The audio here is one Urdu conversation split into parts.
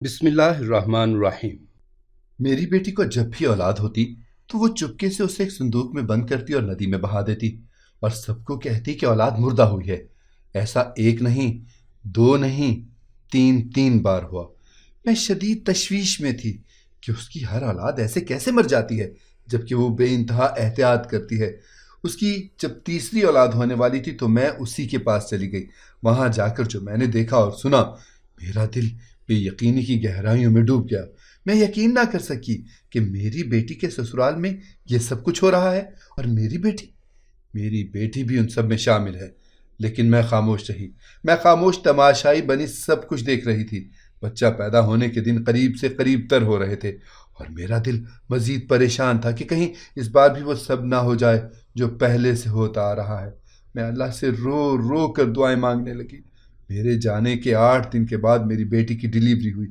بسم اللہ الرحمن الرحیم۔ میری بیٹی کو جب بھی اولاد ہوتی تو وہ چپکے سے اسے ایک صندوق میں بند کرتی اور ندی میں بہا دیتی اور سب کو کہتی کہ اولاد مردہ ہوئی ہے۔ ایسا ایک نہیں، دو نہیں، تین تین بار ہوا۔ میں شدید تشویش میں تھی کہ اس کی ہر اولاد ایسے کیسے مر جاتی ہے جبکہ وہ بے انتہا احتیاط کرتی ہے۔ اس کی جب تیسری اولاد ہونے والی تھی تو میں اسی کے پاس چلی گئی۔ وہاں جا کر جو میں نے دیکھا اور سنا، میرا دل بے یقینی کی گہرائیوں میں ڈوب گیا۔ میں یقین نہ کر سکی کہ میری بیٹی کے سسرال میں یہ سب کچھ ہو رہا ہے اور میری بیٹی بھی ان سب میں شامل ہے۔ لیکن میں خاموش رہی۔ میں خاموش تماشائی بنی سب کچھ دیکھ رہی تھی۔ بچہ پیدا ہونے کے دن قریب سے قریب تر ہو رہے تھے اور میرا دل مزید پریشان تھا کہ کہیں اس بار بھی وہ سب نہ ہو جائے جو پہلے سے ہوتا آ رہا ہے۔ میں اللہ سے رو رو کر دعائیں مانگنے لگی۔ میرے جانے کے 8 دن کے بعد میری بیٹی کی ڈیلیوری ہوئی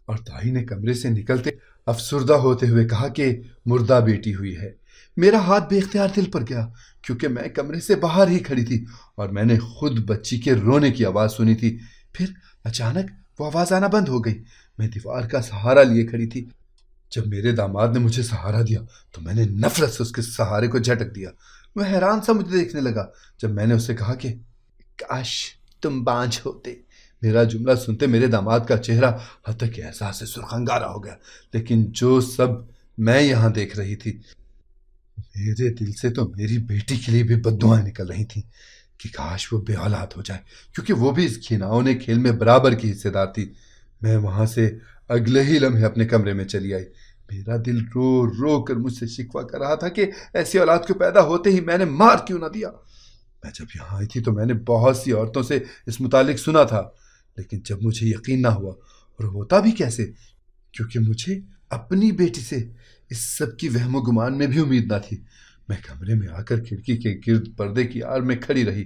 اور دائی نے کمرے سے نکلتے افسردہ ہوتے ہوئے کہا کہ مردہ بیٹی ہوئی ہے۔ میرا ہاتھ بے اختیار دل پر گیا کیونکہ میں کمرے سے باہر ہی کھڑی تھی اور میں نے خود بچی کے رونے کی آواز سنی تھی۔ پھر اچانک وہ آواز آنا بند ہو گئی۔ میں دیوار کا سہارا لیے کھڑی تھی۔ جب میرے داماد نے مجھے سہارا دیا تو میں نے نفرت سے اس کے سہارے کو جھٹک دیا۔ وہ حیران سا مجھے دیکھنے لگا جب میں نے اسے کہا کہ کاش تم بانجھ ہوتے۔ میرا جملہ سنتے میرے داماد کا چہرہ حتیٰ کہ احساس سے سرخنگارا ہو گیا۔ لیکن جو سب میں یہاں دیکھ رہی تھی، میرے دل سے تو میری بیٹی کے لیے بھی بددعائیں نکل رہی تھیں کہ کاش وہ بے اولاد ہو جائے، کیونکہ وہ بھی اس گھناؤنے کھیل میں برابر کی حصے دار تھی۔ میں وہاں سے اگلے ہی لمحے اپنے کمرے میں چلی آئی۔ میرا دل رو رو کر مجھ سے شکوہ کر رہا تھا کہ ایسی اولاد کو پیدا ہوتے ہی میں نے مار کیوں نہ دیا۔ میں جب یہاں آئی تھی تو میں نے بہت سی عورتوں سے اس متعلق سنا تھا، لیکن جب مجھے یقین نہ ہوا، اور ہوتا بھی کیسے کیونکہ مجھے اپنی بیٹی سے اس سب کی وہم و گمان میں بھی امید نہ تھی، میں کمرے میں آ کر کھڑکی کے گرد پردے کی آڑ میں کھڑی رہی۔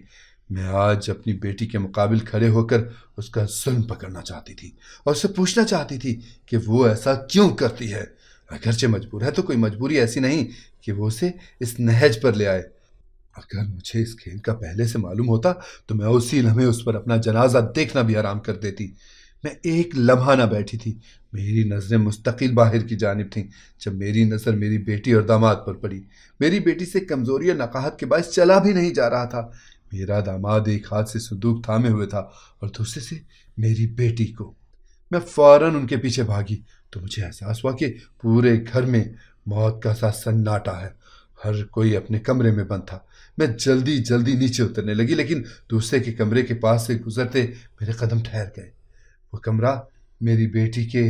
میں آج اپنی بیٹی کے مقابل کھڑے ہو کر اس کا ظلم پکڑنا چاہتی تھی اور اسے پوچھنا چاہتی تھی کہ وہ ایسا کیوں کرتی ہے۔ اگرچہ مجبور ہے تو کوئی مجبوری ایسی نہیں کہ وہ اسے اس نہج پر لے آئے۔ اگر مجھے اس کھیل کا پہلے سے معلوم ہوتا تو میں اسی لمحے اس پر اپنا جنازہ دیکھنا بھی حرام کر دیتی۔ میں ایک لمحہ نہ بیٹھی تھی، میری نظریں مستقل باہر کی جانب تھیں۔ جب میری نظر میری بیٹی اور داماد پر پڑی، میری بیٹی سے کمزوری اور نقاہت کے باعث چلا بھی نہیں جا رہا تھا۔ میرا داماد ایک ہاتھ سے صندوق تھامے ہوئے تھا اور دوسرے سے میری بیٹی کو۔ میں فوراً ان کے پیچھے بھاگی تو مجھے احساس ہوا کہ پورے گھر میں موت کا سا سناٹا ہے، ہر کوئی اپنے کمرے میں بند تھا۔ میں جلدی جلدی نیچے اترنے لگی، لیکن دوسرے کے کمرے کے پاس سے گزرتے میرے قدم ٹھہر گئے۔ وہ کمرہ میری بیٹی کے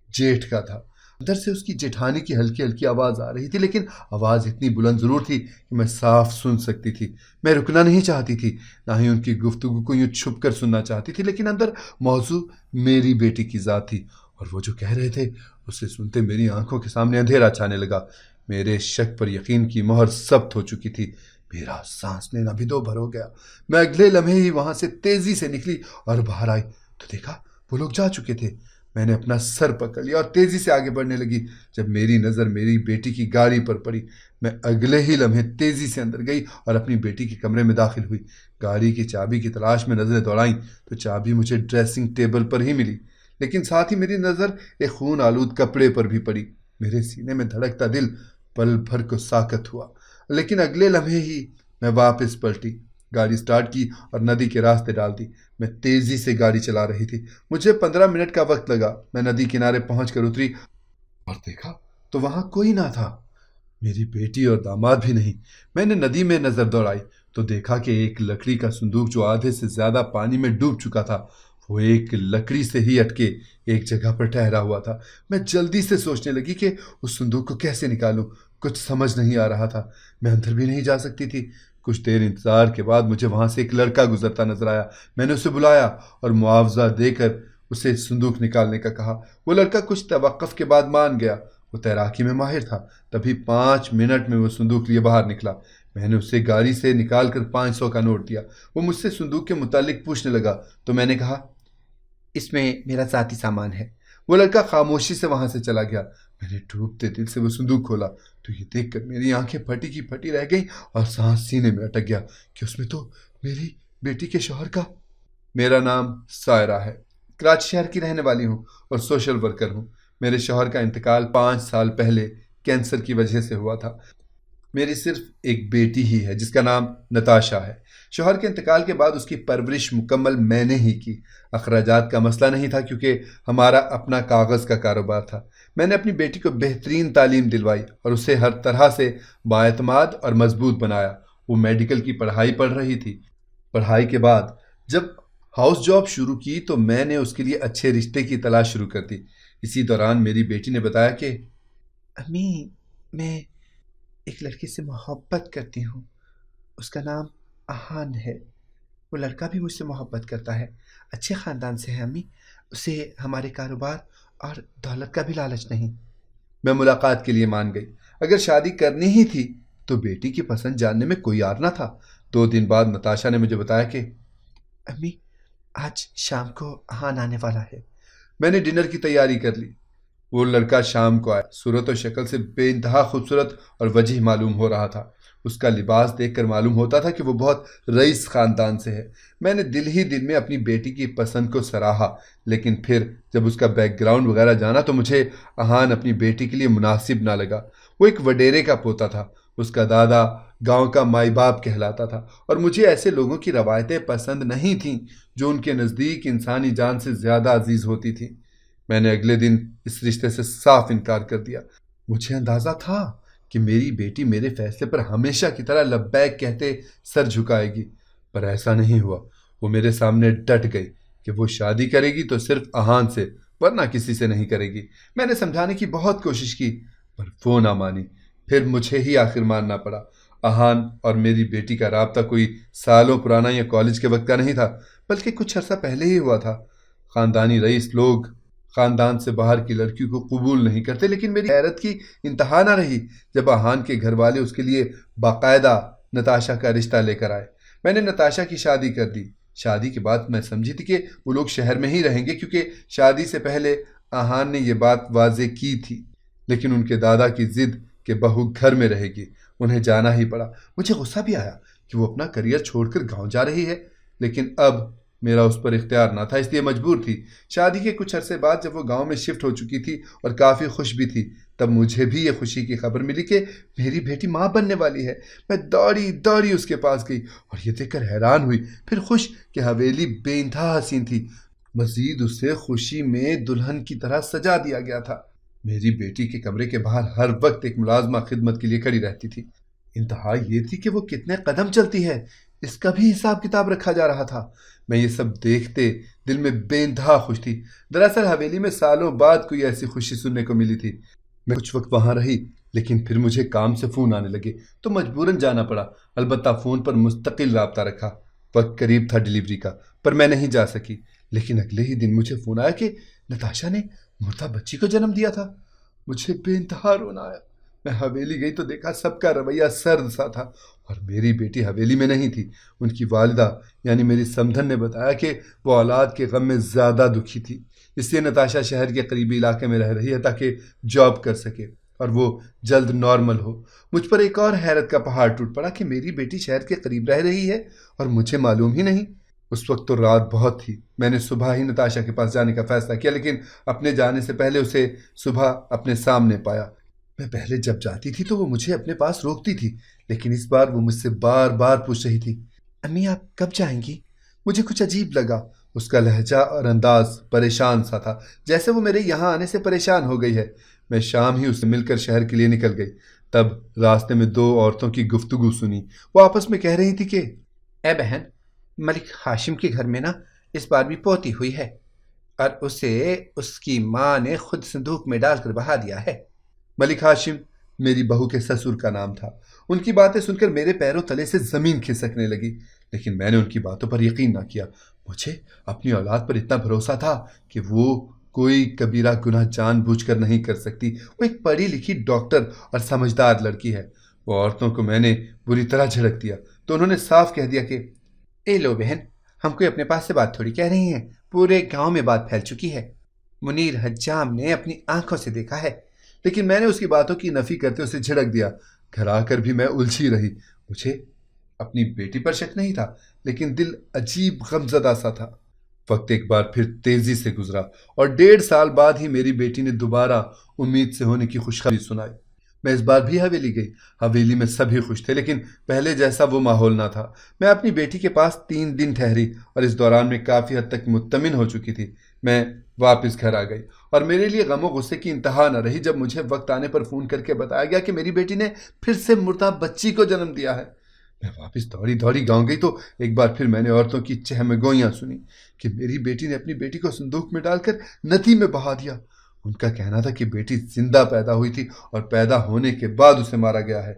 جیٹھ کا تھا۔ اندر سے اس کی جیٹھانی کی ہلکی ہلکی آواز آ رہی تھی، لیکن آواز اتنی بلند ضرور تھی کہ میں صاف سن سکتی تھی۔ میں رکنا نہیں چاہتی تھی، نہ ہی ان کی گفتگو کو یوں چھپ کر سننا چاہتی تھی، لیکن اندر موضوع میری بیٹی کی ذات تھی اور وہ جو کہہ رہے تھے اسے سنتے میری آنکھوں کے سامنے اندھیرا چھانے لگا۔ میرے شک پر یقین کی مہر ثبت ہو چکی تھی۔ میرا سانس لینا بھی دو بھر ہو گیا۔ میں اگلے لمحے ہی وہاں سے تیزی سے نکلی اور باہر آئی تو دیکھا وہ لوگ جا چکے تھے۔ میں نے اپنا سر پکڑ لیا اور تیزی سے آگے بڑھنے لگی۔ جب میری نظر میری بیٹی کی گاڑی پر پڑی، میں اگلے ہی لمحے تیزی سے اندر گئی اور اپنی بیٹی کے کمرے میں داخل ہوئی۔ گاڑی کی چابی کی تلاش میں نظریں دوڑائیں تو چابی مجھے ڈریسنگ ٹیبل پر ہی ملی، لیکن ساتھ ہی میری نظر ایک خون آلود کپڑے پر بھی پڑی۔ میرے سینے میں دھڑکتا دل پل بھر کو ساکت ہوا، لیکن اگلے لمحے ہی میں واپس پلٹی، گاڑی سٹارٹ کی اور ندی کے راستے ڈال دی۔ میں تیزی سے گاڑی چلا رہی تھی۔ مجھے 15 منٹ کا وقت لگا۔ میں ندی کنارے پہنچ کر اتری اور دیکھا تو وہاں کوئی نہ تھا، میری بیٹی اور داماد بھی نہیں۔ میں نے ندی میں نظر دوڑائی تو دیکھا کہ ایک لکڑی کا صندوق جو آدھے سے زیادہ پانی میں ڈوب چکا تھا، وہ ایک لکڑی سے ہی اٹکے ایک جگہ پر ٹھہرا ہوا تھا۔ میں جلدی سے سوچنے لگی کہ اس صندوق کو کیسے نکالوں۔ کچھ سمجھ نہیں آ رہا تھا۔ میں اندر بھی نہیں جا سکتی تھی۔ کچھ دیر انتظار کے بعد مجھے وہاں سے ایک لڑکا گزرتا نظر آیا۔ میں نے اسے بلایا اور معاوضہ دے کر اسے صندوق نکالنے کا کہا۔ وہ لڑکا کچھ توقف کے بعد مان گیا۔ وہ تیراکی میں ماہر تھا۔ تبھی 5 منٹ میں وہ صندوق لیے باہر نکلا۔ میں نے اسے گاڑی سے نکال کر 500 کا نوٹ دیا۔ وہ مجھ سے صندوق کے متعلق پوچھنے لگا تو میں نے کہا اس میں میرا ذاتی سامان ہے۔ وہ لڑکا خاموشی سے وہاں سے چلا گیا۔ میں نے ڈوبتے دل سے وہ صندوق کھولا تو یہ دیکھ کر میری آنکھیں پھٹی کی پھٹی رہ گئیں اور سانس سینے میں اٹک گیا کہ اس میں تو میری بیٹی کے شوہر کا۔ میرا نام سائرہ ہے۔ کراچی شہر کی رہنے والی ہوں اور سوشل ورکر ہوں۔ میرے شوہر کا انتقال 5 سال پہلے کینسر کی وجہ سے ہوا تھا۔ میری صرف ایک بیٹی ہی ہے جس کا نام نتاشا ہے۔ شوہر کے انتقال کے بعد اس کی پرورش مکمل میں نے ہی کی۔ اخراجات کا مسئلہ نہیں تھا کیونکہ ہمارا اپنا کاغذ کا کاروبار تھا۔ میں نے اپنی بیٹی کو بہترین تعلیم دلوائی اور اسے ہر طرح سے بااعتماد اور مضبوط بنایا۔ وہ میڈیکل کی پڑھائی پڑھ رہی تھی۔ پڑھائی کے بعد جب ہاؤس جاب شروع کی تو میں نے اس کے لیے اچھے رشتے کی تلاش شروع کر دی۔ اسی دوران میری بیٹی نے بتایا کہ امی، میں ایک لڑکی سے محبت کرتی ہوں، اس کا نام احان ہے۔ وہ لڑکا بھی مجھ سے محبت کرتا ہے، اچھے خاندان سے ہے امی، اسے ہمارے کاروبار اور دولت کا بھی لالچ نہیں۔ میں ملاقات کے لیے مان گئی۔ اگر شادی کرنی ہی تھی تو بیٹی کی پسند جاننے میں کوئی عار نہ تھا۔ 2 دن بعد نتاشا نے مجھے بتایا کہ امی، آج شام کو احان آنے والا ہے۔ میں نے ڈنر کی تیاری کر لی۔ وہ لڑکا شام کو آیا۔ صورت و شکل سے بے انتہا خوبصورت اور وجیح معلوم ہو رہا تھا۔ اس کا لباس دیکھ کر معلوم ہوتا تھا کہ وہ بہت رئیس خاندان سے ہے۔ میں نے دل ہی دل میں اپنی بیٹی کی پسند کو سراہا، لیکن پھر جب اس کا بیک گراؤنڈ وغیرہ جانا تو مجھے احان اپنی بیٹی کے لیے مناسب نہ لگا۔ وہ ایک وڈیرے کا پوتا تھا۔ اس کا دادا گاؤں کا مائی باپ کہلاتا تھا اور مجھے ایسے لوگوں کی روایتیں پسند نہیں تھیں جو ان کے نزدیک انسانی جان سے زیادہ عزیز ہوتی تھیں۔ میں نے اگلے دن اس رشتے سے صاف انکار کر دیا۔ مجھے اندازہ تھا کہ میری بیٹی میرے فیصلے پر ہمیشہ کی طرح لبیک کہتے سر جھکائے گی، پر ایسا نہیں ہوا۔ وہ میرے سامنے ڈٹ گئی کہ وہ شادی کرے گی تو صرف احان سے، ورنہ کسی سے نہیں کرے گی۔ میں نے سمجھانے کی بہت کوشش کی پر وہ نہ مانی۔ پھر مجھے ہی آخر ماننا پڑا۔ احان اور میری بیٹی کا رابطہ کوئی سالوں پرانا یا کالج کے وقت کا نہیں تھا، بلکہ کچھ عرصہ پہلے ہی ہوا تھا۔ خاندانی رئیس لوگ خاندان سے باہر کی لڑکیوں کو قبول نہیں کرتے، لیکن میری حیرت کی انتہا نہ رہی جب احان کے گھر والے اس کے لیے باقاعدہ نتاشا کا رشتہ لے کر آئے۔ میں نے نتاشا کی شادی کر دی۔ شادی کے بعد میں سمجھی تھی کہ وہ لوگ شہر میں ہی رہیں گے کیونکہ شادی سے پہلے احان نے یہ بات واضح کی تھی، لیکن ان کے دادا کی ضد کہ بہو گھر میں رہے گی، انہیں جانا ہی پڑا۔ مجھے غصہ بھی آیا کہ وہ اپنا کریئر چھوڑ کر گاؤں جا رہی ہے، لیکن اب میرا اس پر اختیار نہ تھا، اس لیے مجبور تھی۔ شادی کے کچھ عرصے بعد جب وہ گاؤں میں شفٹ ہو چکی تھی اور کافی خوش بھی تھی، تب مجھے بھی یہ خوشی کی خبر ملی کہ میری بیٹی ماں بننے والی ہے۔ میں دوڑی دوڑی اس کے پاس گئی اور یہ دیکھ کر حیران ہوئی، پھر خوش کہ حویلی بے انتہا حسین تھی۔ مزید اسے خوشی میں دلہن کی طرح سجا دیا گیا تھا۔ میری بیٹی کے کمرے کے باہر ہر وقت ایک ملازمہ خدمت کے لیے کھڑی رہتی تھی۔ انتہا یہ تھی کہ وہ کتنے قدم چلتی ہے، اس کا بھی حساب کتاب رکھا جا رہا تھا۔ میں یہ سب دیکھتے دل میں بے انتہا خوش تھی۔ دراصل حویلی میں سالوں بعد کوئی ایسی خوشی سننے کو ملی تھی۔ میں کچھ وقت وہاں رہی، لیکن پھر مجھے کام سے فون آنے لگے تو مجبوراً جانا پڑا۔ البتہ فون پر مستقل رابطہ رکھا۔ وقت قریب تھا ڈیلیوری کا، پر میں نہیں جا سکی۔ لیکن اگلے ہی دن مجھے فون آیا کہ نتاشا نے مردہ بچی کو جنم دیا تھا۔ مجھے بے انتہا رونا آیا۔ میں حویلی گئی تو دیکھا سب کا رویہ سرد سا تھا اور میری بیٹی حویلی میں نہیں تھی۔ ان کی والدہ یعنی میری سمدھن نے بتایا کہ وہ اولاد کے غم میں زیادہ دکھی تھی، اس لیے نتاشا شہر کے قریبی علاقے میں رہ رہی ہے تاکہ جاب کر سکے اور وہ جلد نارمل ہو۔ مجھ پر ایک اور حیرت کا پہاڑ ٹوٹ پڑا کہ میری بیٹی شہر کے قریب رہ رہی ہے اور مجھے معلوم ہی نہیں۔ اس وقت تو رات بہت تھی۔ میں نے صبح ہی نتاشا کے پاس جانے کا فیصلہ کیا، لیکن اپنے جانے سے پہلے اسے صبح اپنے سامنے پایا۔ میں پہلے جب جاتی تھی تو وہ مجھے اپنے پاس روکتی تھی، لیکن اس بار وہ مجھ سے بار بار پوچھ رہی تھی، امی آپ کب جائیں گی؟ مجھے کچھ عجیب لگا۔ اس کا لہجہ اور انداز پریشان سا تھا، جیسے وہ میرے یہاں آنے سے پریشان ہو گئی ہے۔ میں شام ہی اس سے مل کر شہر کے لیے نکل گئی۔ تب راستے میں 2 عورتوں کی گفتگو سنی۔ وہ آپس میں کہہ رہی تھی کہ اے بہن، ملک ہاشم کے گھر میں نا اس بار بھی پوتی ہوئی ہے اور اسے اس کی ماں نے خود صندوق میں ڈال کر بہا دیا ہے۔ ملک ہاشم میری بہو کے سسر کا نام تھا۔ ان کی باتیں سن کر میرے پیروں تلے سے زمین کھسکنے لگی، لیکن میں نے ان کی باتوں پر یقین نہ کیا۔ مجھے اپنی اولاد پر اتنا بھروسہ تھا کہ وہ کوئی کبیرہ گناہ جان بوجھ کر نہیں کر سکتی۔ وہ ایک پڑھی لکھی ڈاکٹر اور سمجھدار لڑکی ہے۔ وہ عورتوں کو میں نے بری طرح جھڑک دیا تو انہوں نے صاف کہہ دیا کہ اے لو بہن، ہم کوئی اپنے پاس سے بات تھوڑی کہہ رہی ہیں، پورے گاؤں میں بات پھیل چکی ہے۔ منیر حجام نے اپنی آنکھوں سے دیکھا ہے۔ لیکن میں نے اس کی باتوں کی نفی کرتے اسے جھڑک دیا۔ گھر آ کر بھی میں الجھی رہی۔ مجھے اپنی بیٹی پر شک نہیں تھا، لیکن دل عجیب غمزدہ سا تھا۔ وقت ایک بار پھر تیزی سے گزرا اور 1.5 سال بعد ہی میری بیٹی نے دوبارہ امید سے ہونے کی خوشخبری سنائی۔ میں اس بار بھی حویلی گئی۔ حویلی میں سبھی خوش تھے، لیکن پہلے جیسا وہ ماحول نہ تھا۔ میں اپنی بیٹی کے پاس 3 دن ٹھہری اور اس دوران میں کافی حد تک مطمئن ہو چکی تھی۔ میں واپس گھر آ گئی اور میرے لیے غم و غصے کی انتہا نہ رہی جب مجھے وقت آنے پر فون کر کے بتایا گیا کہ میری بیٹی نے پھر سے مردہ بچی کو جنم دیا ہے۔ میں واپس دوڑی گاؤں گئی تو ایک بار پھر میں نے عورتوں کی چہمگوئیاں سنی کہ میری بیٹی نے اپنی بیٹی کو صندوق میں ڈال کر ندی میں بہا دیا۔ ان کا کہنا تھا کہ بیٹی زندہ پیدا ہوئی تھی اور پیدا ہونے کے بعد اسے مارا گیا ہے۔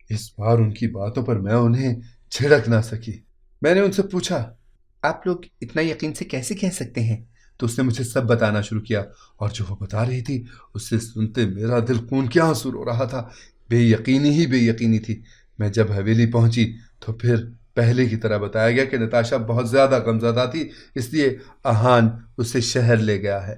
اس بار ان کی باتوں پر میں انہیں جھڑک نہ سکی۔ میں نے ان سے پوچھا، آپ لوگ اتنا یقین سے کیسے کہہ سکتے ہیں؟ تو اس نے مجھے سب بتانا شروع کیا، اور جو وہ بتا رہی تھی اس سے سنتے میرا دل خون کے آنسو رو رہا تھا۔ بے یقینی ہی بے یقینی تھی۔ میں جب حویلی پہنچی تو پھر پہلے کی طرح بتایا گیا کہ نتاشا بہت زیادہ غمزدہ تھی، اس لیے احان اسے شہر لے گیا ہے۔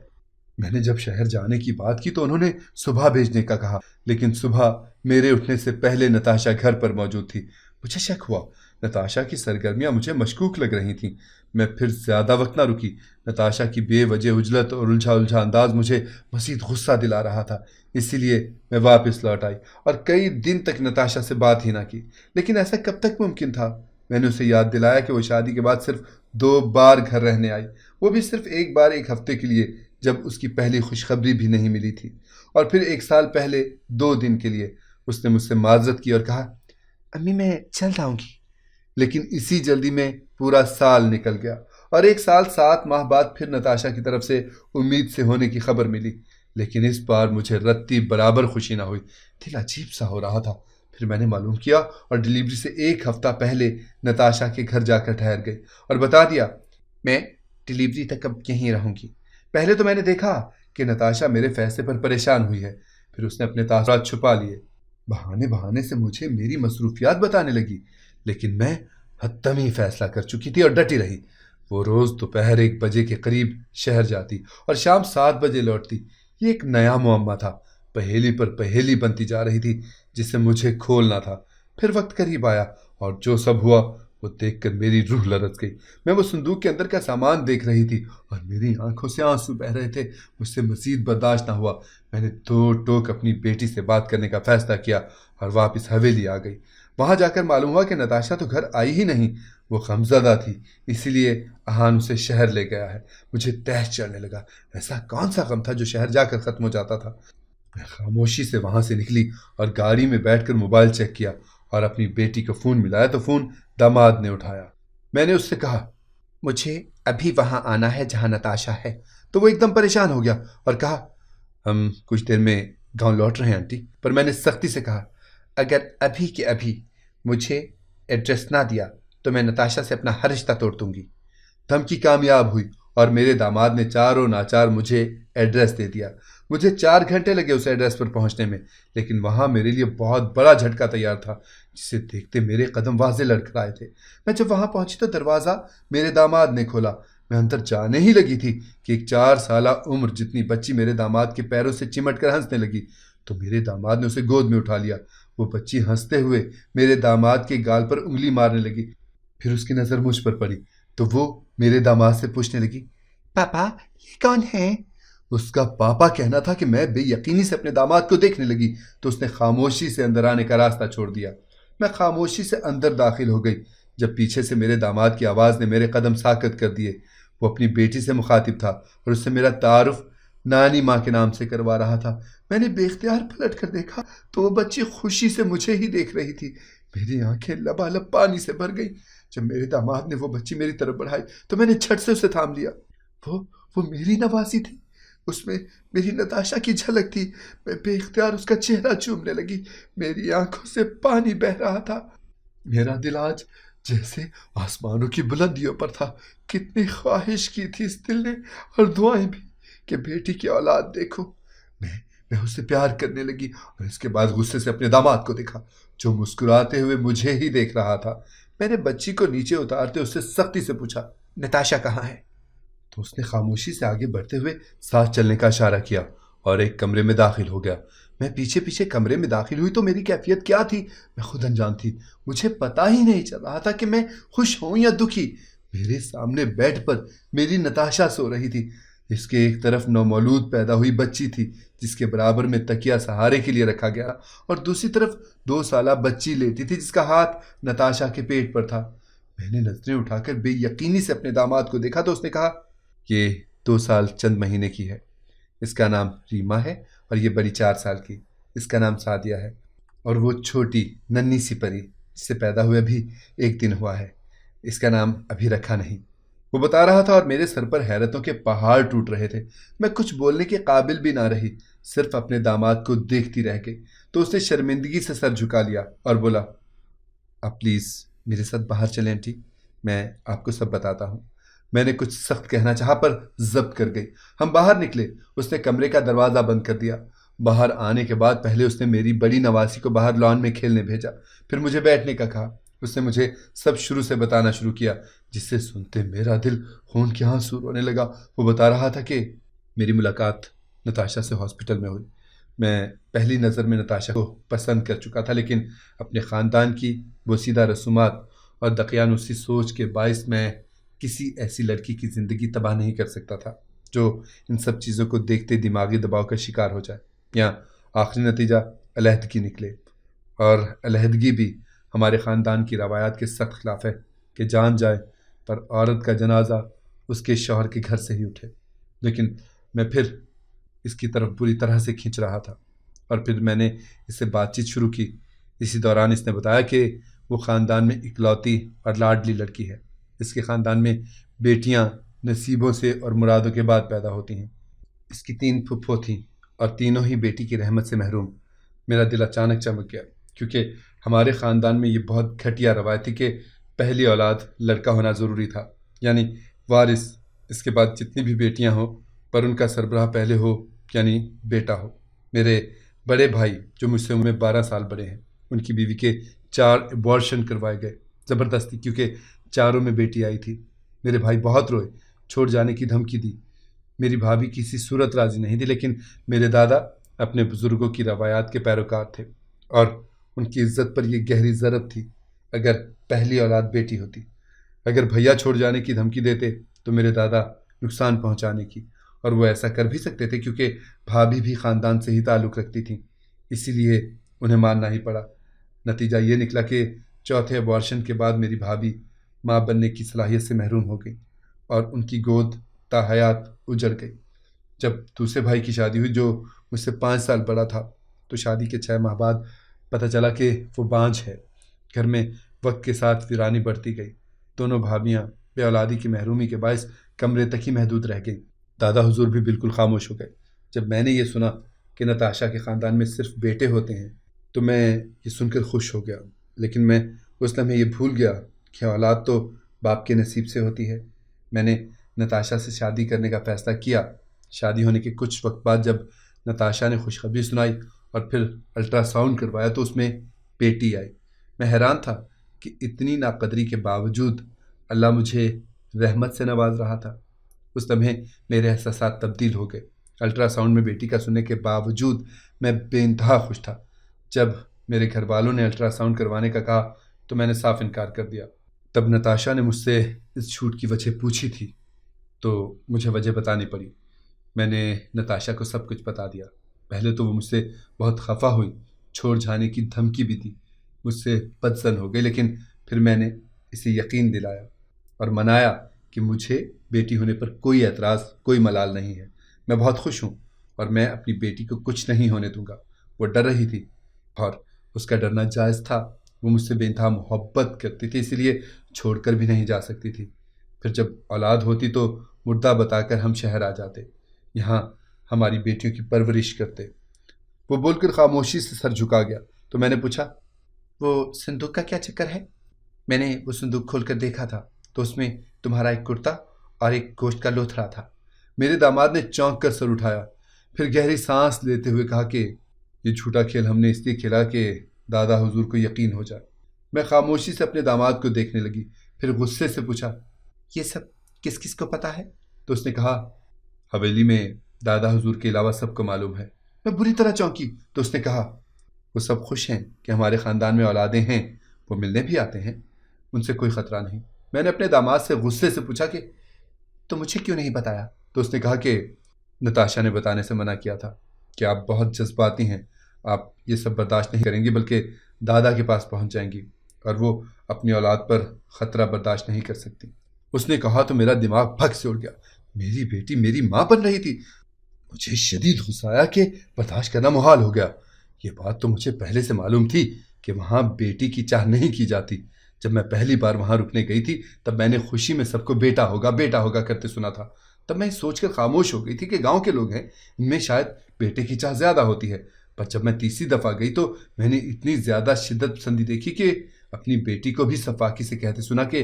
میں نے جب شہر جانے کی بات کی تو انہوں نے صبح بھیجنے کا کہا، لیکن صبح میرے اٹھنے سے پہلے نتاشا گھر پر موجود تھی۔ مجھے شک ہوا۔ نتاشا کی سرگرمیاں مجھے مشکوک لگ رہی تھیں۔ میں پھر زیادہ وقت نہ رکی۔ نتاشا کی بے وجہ عجلت اور الجھا انداز مجھے مزید غصہ دلا رہا تھا، اسی لیے میں واپس لوٹ آئی اور کئی دن تک نتاشا سے بات ہی نہ کی۔ لیکن ایسا کب تک ممکن تھا؟ میں نے اسے یاد دلایا کہ وہ شادی کے بعد صرف 2 بار گھر رہنے آئی، وہ بھی صرف ایک بار 1 ہفتے کے لیے، جب اس کی پہلی خوشخبری بھی نہیں ملی تھی، اور پھر 1 سال پہلے 2 دن کے لیے۔ اس نے مجھ سے معذرت کی اور کہا، امی میں جلد آؤں گی۔ لیکن اسی جلدی میں پورا سال نکل گیا اور 1 سال 7 ماہ بعد پھر نتاشا کی طرف سے امید سے ہونے کی خبر ملی، لیکن اس بار مجھے رتی برابر خوشی نہ ہوئی۔ دل عجیب سا ہو رہا تھا۔ پھر میں نے معلوم کیا اور ڈیلیوری سے 1 ہفتہ پہلے نتاشا کے گھر جا کر ٹھہر گئی اور بتا دیا، میں ڈیلیوری تک اب یہیں رہوں گی۔ پہلے تو میں نے دیکھا کہ نتاشا میرے فیصلے پر پریشان ہوئی ہے، پھر اس نے اپنے تاثرات چھپا لیے۔ بہانے سے مجھے میری مصروفیات بتانے لگی، لیکن میں حتمی فیصلہ کر چکی تھی اور ڈٹی رہی۔ وہ روز دوپہر 1 بجے کے قریب شہر جاتی اور شام 7 بجے لوٹتی۔ یہ ایک نیا معمہ تھا، پہیلی پر پہیلی بنتی جا رہی تھی جسے مجھے کھولنا تھا۔ پھر وقت قریب آیا اور جو سب ہوا وہ دیکھ کر میری روح لرز گئی۔ میں وہ صندوق کے اندر کا سامان دیکھ رہی تھی اور میری آنکھوں سے آنسو بہہ رہے تھے۔ مجھ سے مزید برداشت نہ ہوا۔ میں نے 2 ٹوک اپنی بیٹی سے بات کرنے کا فیصلہ کیا اور واپس حویلی آ گئی۔ وہاں جا کر معلوم ہوا کہ نتاشا تو گھر آئی ہی نہیں، وہ غمزدہ تھی، اسی لیے احان اسے شہر لے گیا ہے۔ مجھے تہس چڑھنے لگا۔ ایسا کون سا غم تھا جو شہر جا کر ختم ہو جاتا تھا؟ میں خاموشی سے وہاں سے نکلی اور گاڑی میں بیٹھ کر موبائل چیک کیا اور اپنی بیٹی کو فون ملایا تو فون داماد نے اٹھایا۔ میں نے اس سے کہا، مجھے ابھی وہاں آنا ہے جہاں نتاشا ہے۔ تو وہ ایک دم پریشان ہو گیا اور کہا، ہم کچھ دیر میں گاؤں لوٹ رہے ہیں آنٹی۔ پر میں نے سختی سے کہا، اگر ابھی کے ابھی مجھے ایڈریس نہ دیا تو میں نتاشا سے اپنا ہر رشتہ توڑ دوں گی۔ دھمکی کامیاب ہوئی اور میرے داماد نے چاروں ناچار مجھے ایڈریس دے دیا۔ مجھے 4 گھنٹے لگے اس ایڈریس پر پہنچنے میں، لیکن وہاں میرے لیے بہت بڑا جھٹکا تیار تھا جسے دیکھتے میرے قدم واضح لڑکھڑائے تھے۔ میں جب وہاں پہنچی تو دروازہ میرے داماد نے کھولا۔ میں اندر جانے ہی لگی تھی کہ ایک 4 سالہ عمر جتنی بچی میرے داماد کے پیروں سے چمٹ کر ہنسنے لگی تو میرے داماد نے اسے گود میں اٹھا لیا۔ وہ بچی ہنستے ہوئے میرے داماد کے گال پر انگلی مارنے لگی۔ پھر اس کی نظر مجھ پر پڑی تو وہ میرے داماد سے پوچھنے لگی، پاپا یہ کون ہے؟ اس کا پاپا کہنا تھا کہ میں بے یقینی سے اپنے داماد کو دیکھنے لگی تو اس نے خاموشی سے اندر آنے کا راستہ چھوڑ دیا۔ میں خاموشی سے اندر داخل ہو گئی جب پیچھے سے میرے داماد کی آواز نے میرے قدم ساکت کر دیے۔ وہ اپنی بیٹی سے مخاطب تھا اور اس سے میرا تعارف نانی ماں کے نام سے کروا رہا تھا۔ میں نے بے اختیار پلٹ کر دیکھا تو وہ بچی خوشی سے مجھے ہی دیکھ رہی تھی۔ میری آنکھیں لبالب پانی سے بھر گئی۔ جب میرے داماد نے وہ بچی میری طرف بڑھائی تو میں نے جھٹ سے اسے تھام لیا۔ وہ میری نواسی تھی، اس میں میری نتاشا کی جھلک تھی۔ میں بے اختیار اس کا چہرہ چومنے لگی۔ میری آنکھوں سے پانی بہہ رہا تھا۔ میرا دل آج جیسے آسمانوں کی بلندیوں پر تھا۔ کتنی خواہش کی تھی اس دل نے اور دعائیں بھی کہ بیٹی کی اولاد دیکھو۔ میں اس سے پیار کرنے لگی اور اس کے بعد غصے سے اپنے داماد کو دیکھا جو مسکراتے ہوئے مجھے ہی دیکھ رہا تھا۔ میں نے بچی کو نیچے اتارتے اس سے سختی سے پوچھا، نتاشا کہاں ہے؟ تو اس نے خاموشی سے آگے بڑھتے ہوئے ساتھ چلنے کا اشارہ کیا اور ایک کمرے میں داخل ہو گیا۔ میں پیچھے کمرے میں داخل ہوئی تو میری کیفیت کیا تھی میں خود انجان تھی۔ مجھے پتا ہی نہیں چل رہا تھا کہ میں خوش ہوں یا دکھی۔ میرے سامنے بیڈ پر میری نتاشا سو رہی تھی۔ اس کے ایک طرف نومولود پیدا ہوئی بچی تھی جس کے برابر میں تکیہ سہارے کے لیے رکھا گیا، اور دوسری طرف 2 سالہ بچی لیٹی تھی جس کا ہاتھ نتاشا کے پیٹ پر تھا۔ میں نے نظریں اٹھا کر بے یقینی سے اپنے داماد کو دیکھا تو اس نے کہا، یہ 2 سال چند مہینے کی ہے، اس کا نام ریما ہے، اور یہ بڑی 4 سال کی، اس کا نام سعدیہ ہے، اور وہ چھوٹی ننھی سی پری جس سے پیدا ہوئے ابھی 1 دن ہوا ہے، اس کا نام ابھی رکھا نہیں۔ وہ بتا رہا تھا اور میرے سر پر حیرتوں کے پہاڑ ٹوٹ رہے تھے۔ میں کچھ بولنے کے قابل بھی نہ رہی، صرف اپنے داماد کو دیکھتی رہ گئی تو اس نے شرمندگی سے سر جھکا لیا اور بولا، آپ پلیز میرے ساتھ باہر چلیں آنٹی، میں آپ کو سب بتاتا ہوں۔ میں نے کچھ سخت کہنا چاہا پر ضبط کر گئی۔ ہم باہر نکلے، اس نے کمرے کا دروازہ بند کر دیا۔ باہر آنے کے بعد پہلے اس نے میری بڑی نواسی کو باہر لان میں کھیلنے بھیجا، پھر مجھے بیٹھنے کا کہا۔ اس نے مجھے سب شروع سے بتانا شروع کیا، جس سے سنتے میرا دل خون کے آنسو رونے لگا۔ وہ بتا رہا تھا کہ میری ملاقات نتاشا سے ہاسپٹل میں ہوئی۔ میں پہلی نظر میں نتاشا کو پسند کر چکا تھا، لیکن اپنے خاندان کی بوسیدہ رسومات اور دقیانوسی سوچ کے باعث میں کسی ایسی لڑکی کی زندگی تباہ نہیں کر سکتا تھا جو ان سب چیزوں کو دیکھتے دماغی دباؤ کا شکار ہو جائے، یا آخری نتیجہ علیحدگی نکلے۔ اور علیحدگی بھی ہمارے خاندان کی روایات کے سخت خلاف ہے کہ جان جائے پر عورت کا جنازہ اس کے شوہر کے گھر سے ہی اٹھے۔ لیکن میں پھر اس کی طرف بری طرح سے کھینچ رہا تھا، اور پھر میں نے اس سے بات چیت شروع کی۔ اسی دوران اس نے بتایا کہ وہ خاندان میں اکلوتی اور لاڈلی لڑکی ہے۔ اس کے خاندان میں بیٹیاں نصیبوں سے اور مرادوں کے بعد پیدا ہوتی ہیں۔ اس کی 3 پھپھو تھیں اور تینوں ہی بیٹی کی رحمت سے محروم۔ میرا دل اچانک چمک گیا، کیونکہ ہمارے خاندان میں یہ بہت گھٹیا روایت تھی کہ پہلی اولاد لڑکا ہونا ضروری تھا، یعنی وارث، اس کے بعد جتنی بھی بیٹیاں ہوں پر ان کا سربراہ پہلے ہو، یعنی بیٹا ہو۔ میرے بڑے بھائی جو مجھ سے عمر میں 12 سال بڑے ہیں، ان کی بیوی کے 4 ابارشن کروائے گئے زبردستی، کیونکہ چاروں میں بیٹی آئی تھی۔ میرے بھائی بہت روئے، چھوڑ جانے کی دھمکی دی۔ میری بھابھی کسی صورت راضی نہیں تھی، لیکن میرے دادا اپنے بزرگوں کی روایات کے پیروکار تھے، اور ان کی عزت پر یہ گہری ضرب تھی اگر پہلی اولاد بیٹی ہوتی۔ اگر بھیا چھوڑ جانے کی دھمکی دیتے تو میرے دادا نقصان پہنچانے کی، اور وہ ایسا کر بھی سکتے تھے کیونکہ بھابھی بھی خاندان سے ہی تعلق رکھتی تھیں، اسی لیے انہیں ماننا ہی پڑا۔ نتیجہ یہ نکلا کہ چوتھے ابارشن کے بعد میری بھابھی ماں بننے کی صلاحیت سے محروم ہو گئی، اور ان کی گود تا حیات اجڑ گئی۔ جب دوسرے بھائی کی شادی ہوئی جو مجھ سے 5 سال بڑا تھا، تو شادی کے 6 ماہ بعد پتہ چلا کہ وہ بانجھ ہے۔ گھر میں وقت کے ساتھ ویرانی بڑھتی گئی۔ دونوں بھابیاں بے اولادی کی محرومی کے باعث کمرے تک ہی محدود رہ گئیں۔ دادا حضور بھی بالکل خاموش ہو گئے۔ جب میں نے یہ سنا کہ نتاشا کے خاندان میں صرف بیٹے ہوتے ہیں تو میں یہ سن کر خوش ہو گیا، لیکن میں اس لمحے یہ بھول گیا کہ اولاد تو باپ کے نصیب سے ہوتی ہے۔ میں نے نتاشا سے شادی کرنے کا فیصلہ کیا۔ شادی ہونے کے کچھ وقت بعد جب نتاشا نے خوشخبری سنائی اور پھر الٹرا ساؤنڈ کروایا تو اس میں بیٹی آئی۔ میں حیران تھا کہ اتنی ناقدری کے باوجود اللہ مجھے رحمت سے نواز رہا تھا۔ اس لمحے میرے احساسات تبدیل ہو گئے۔ الٹرا ساؤنڈ میں بیٹی کا سننے کے باوجود میں بے انتہا خوش تھا۔ جب میرے گھر والوں نے الٹرا ساؤنڈ کروانے کا کہا تو میں نے صاف انکار کر دیا۔ تب نتاشا نے مجھ سے اس جھوٹ کی وجہ پوچھی تھی تو مجھے وجہ بتانی پڑی۔ میں نے نتاشا کو سب کچھ بتا دیا۔ پہلے تو وہ مجھ سے بہت خفا ہوئی، چھوڑ جانے کی دھمکی بھی دی، مجھ سے بدظن ہو گئی، لیکن پھر میں نے اسے یقین دلایا اور منایا کہ مجھے بیٹی ہونے پر کوئی اعتراض، کوئی ملال نہیں ہے۔ میں بہت خوش ہوں اور میں اپنی بیٹی کو کچھ نہیں ہونے دوں گا۔ وہ ڈر رہی تھی اور اس کا ڈرنا جائز تھا۔ وہ مجھ سے بے انتہا محبت کرتی تھی، اسی لیے چھوڑ کر بھی نہیں جا سکتی تھی۔ پھر جب اولاد ہوتی تو مردہ بتا کر ہم شہر آ جاتے، یہاں ہماری بیٹیوں کی پرورش کرتے۔ وہ بول کر خاموشی سے سر جھکا گیا تو میں نے پوچھا، وہ صندوق کا کیا چکر ہے؟ میں نے وہ صندوق کھول کر دیکھا تھا تو اس میں تمہارا ایک کرتا اور ایک گوشت کا لوتھڑا تھا۔ میرے داماد نے چونک کر سر اٹھایا، پھر گہری سانس لیتے ہوئے کہا کہ یہ جھوٹا کھیل ہم نے اس لیے کھیلا کہ دادا حضور کو یقین ہو جائے۔ میں خاموشی سے اپنے داماد کو دیکھنے لگی، پھر غصے سے پوچھا، یہ سب کس کس کو پتا ہے؟ تو اس نے کہا، حویلی میں دادا حضور کے علاوہ سب کو معلوم ہے۔ میں بری طرح چونکی تو اس نے کہا، وہ سب خوش ہیں کہ ہمارے خاندان میں اولادیں ہیں، وہ ملنے بھی آتے ہیں، ان سے کوئی خطرہ نہیں۔ میں نے اپنے داماد سے غصے سے پوچھا کہ تو مجھے کیوں نہیں بتایا؟ تو اس نے کہا کہ نتاشا نے بتانے سے منع کیا تھا کہ آپ بہت جذباتی ہیں، آپ یہ سب برداشت نہیں کریں گی، بلکہ دادا کے پاس پہنچ جائیں گی اور وہ اپنی اولاد پر خطرہ برداشت نہیں کر سکتی۔ اس نے کہا تو میرا دماغ پھک سے اڑ گیا۔ میری بیٹی میری ماں بن رہی تھی۔ مجھے شدید غصہ آیا کہ برداشت کرنا محال ہو گیا۔ یہ بات تو مجھے پہلے سے معلوم تھی کہ وہاں بیٹی کی چاہ نہیں کی جاتی۔ جب میں پہلی بار وہاں رکنے گئی تھی تب میں نے خوشی میں سب کو بیٹا ہوگا کرتے سنا تھا۔ تب میں سوچ کر خاموش ہو گئی تھی کہ گاؤں کے لوگ ہیں، ان میں شاید بیٹے کی چاہ زیادہ ہوتی ہے۔ پر جب میں تیسری دفعہ گئی تو میں نے اتنی زیادہ شدت پسندی دیکھی کہ اپنی بیٹی کو بھی صفاکی سے کہتے سنا کہ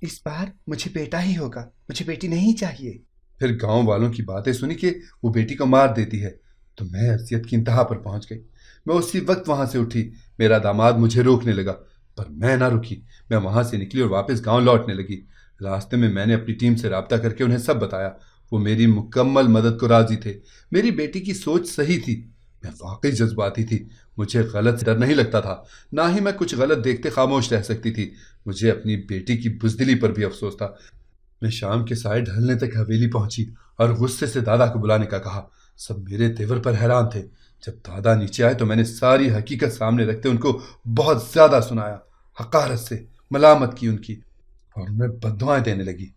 اس بار مجھے بیٹا ہی ہوگا، مجھے بیٹی نہیں چاہیے۔ پھر گاؤں والوں کی باتیں سنی کہ وہ بیٹی کو مار دیتی ہے تو میں اذیت کی انتہا پر پہنچ گئی۔ میں اسی وقت وہاں سے اٹھی۔ میرا داماد مجھے روکنے لگا پر میں نہ رکی۔ میں وہاں سے نکلی اور واپس گاؤں لوٹنے لگی۔ راستے میں میں نے اپنی ٹیم سے رابطہ کر کے انہیں سب بتایا۔ وہ میری مکمل مدد کو راضی تھے۔ میری بیٹی کی سوچ صحیح تھی۔ میں واقعی جذباتی تھی۔ مجھے غلط ڈر نہیں لگتا تھا، نہ ہی میں کچھ غلط دیکھتے خاموش رہ سکتی تھی۔ مجھے اپنی بیٹی کی بزدلی پر بھی افسوس تھا۔ میں شام کے سائے ڈھلنے تک حویلی پہنچی اور غصے سے دادا کو بلانے کا کہا۔ سب میرے تیور پر حیران تھے۔ جب دادا نیچے آئے تو میں نے ساری حقیقت سامنے رکھتے ان کو بہت زیادہ سنایا، حقارت سے ملامت کی ان کی، اور انہیں بددعائیں دینے لگی۔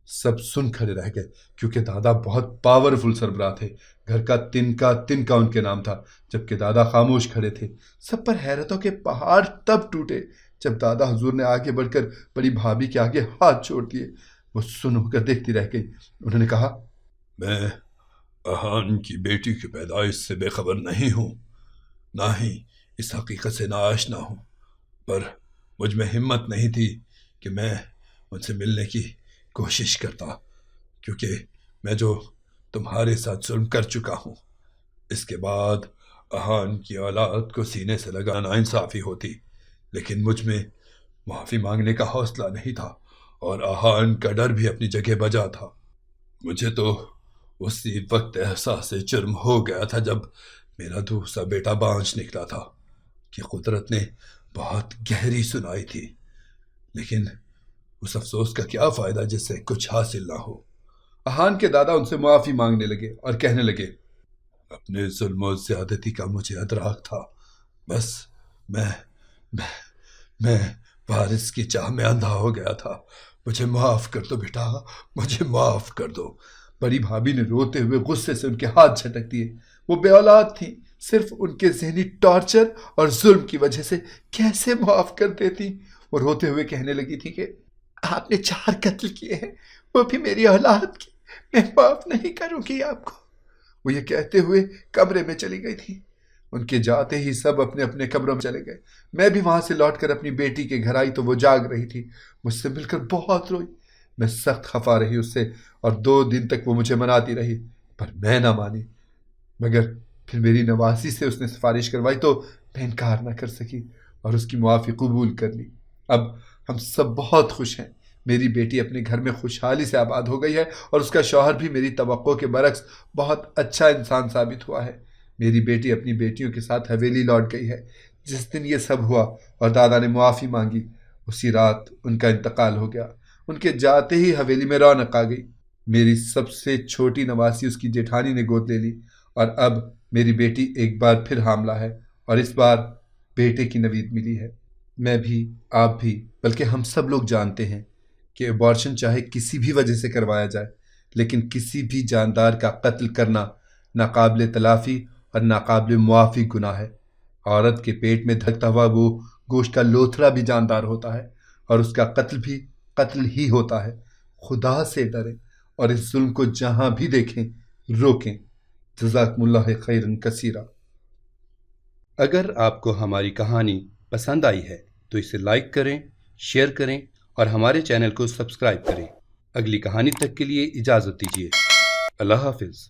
سب سن کھڑے رہ گئے کیونکہ دادا بہت پاورفل سربراہ تھے۔ گھر کا تنکا ان کے نام تھا، جبکہ دادا خاموش کھڑے تھے۔ سب پر حیرتوں کے پہاڑ تب ٹوٹے جب دادا حضور نے آگے بڑھ کر بڑی بھابھی کے آگے ہاتھ چھوڑ دیے۔ وہ سن ہو کر دیکھتی رہ گئی۔ انہوں نے کہا، میں اہان کی بیٹی کی پیدائش سے بے خبر نہیں ہوں، نہ ہی اس حقیقت سے ناآشنا ہوں، پر مجھ میں ہمت نہیں تھی کہ میں ان سے ملنے کی کوشش کرتا، کیونکہ میں جو تمہارے ساتھ ظلم کر چکا ہوں، اس کے بعد اہان کی اولاد کو سینے سے لگانا انصافی ہوتی، لیکن مجھ میں معافی مانگنے کا حوصلہ نہیں تھا، اور اہان کا ڈر بھی اپنی جگہ بجا تھا۔ مجھے تو اسی وقت احساس جرم ہو گیا تھا جب میرا دوسرا بیٹا بانجھ نکلا تھا کہ قدرت نے بہت گہری سنائی تھی، لیکن اس افسوس کا کیا فائدہ جس سے کچھ حاصل نہ ہو۔ اہان کے دادا ان سے معافی مانگنے لگے اور کہنے لگے، اپنے ظلم و زیادتی کا مجھے ادراک تھا، بس میں وارث کی چاہ میں اندھا ہو گیا تھا۔ مجھے معاف کر دو بیٹا، مجھے معاف کر دو۔ بڑی بھابھی نے روتے ہوئے غصے سے ان کے ہاتھ جھٹک دیے۔ وہ بے اولاد تھیں، صرف ان کے ذہنی ٹارچر اور ظلم کی وجہ سے کیسے معاف کر دیتی۔ وہ روتے ہوئے کہنے لگی تھی کہ آپ نے 4 قتل کیے ہیں، وہ بھی میری اولاد کی، میں معاف نہیں کروں گی آپ کو۔ وہ یہ کہتے ہوئے کمرے میں چلی گئی تھی۔ ان کے جاتے ہی سب اپنے اپنے کمروں میں چلے گئے۔ میں بھی وہاں سے لوٹ کر اپنی بیٹی کے گھر آئی تو وہ جاگ رہی تھی۔ مجھ سے مل کر بہت روئی۔ میں سخت خفا رہی اس سے، اور 2 دن تک وہ مجھے مناتی رہی، پر میں نہ مانی۔ مگر پھر میری نواسی سے اس نے سفارش کروائی تو میں انکار نہ کر سکی اور اس کی معافی قبول کر لی۔ اب ہم سب بہت خوش ہیں۔ میری بیٹی اپنے گھر میں خوشحالی سے آباد ہو گئی ہے اور اس کا شوہر بھی میری توقع کے برعکس بہت اچھا انسان ثابت ہوا ہے۔ میری بیٹی اپنی بیٹیوں کے ساتھ حویلی لوٹ گئی ہے۔ جس دن یہ سب ہوا اور دادا نے معافی مانگی، اسی رات ان کا انتقال ہو گیا۔ ان کے جاتے ہی حویلی میں رونق آ گئی۔ میری سب سے چھوٹی نواسی اس کی جیٹھانی نے گود لے لی، اور اب میری بیٹی ایک بار پھر حاملہ ہے، اور اس بار بیٹے کی نوید ملی ہے۔ میں بھی، آپ بھی، بلکہ ہم سب لوگ جانتے ہیں کہ ابارشن چاہے کسی بھی وجہ سے کروایا جائے، لیکن کسی بھی جاندار کا قتل کرنا ناقابل تلافی اور ناقابل معافی گناہ ہے۔ عورت کے پیٹ میں دھکتا ہوا وہ گوشت کا لوتھڑا بھی جاندار ہوتا ہے، اور اس کا قتل بھی قتل ہی ہوتا ہے۔ خدا سے ڈریں اور اس ظلم کو جہاں بھی دیکھیں روکیں۔ جزاکم اللہ خیرا کثیرا۔ اگر آپ کو ہماری کہانی پسند آئی ہے تو اسے لائک کریں، شیئر کریں اور ہمارے چینل کو سبسکرائب کریں۔ اگلی کہانی تک کے لیے اجازت دیجیے۔ اللہ حافظ۔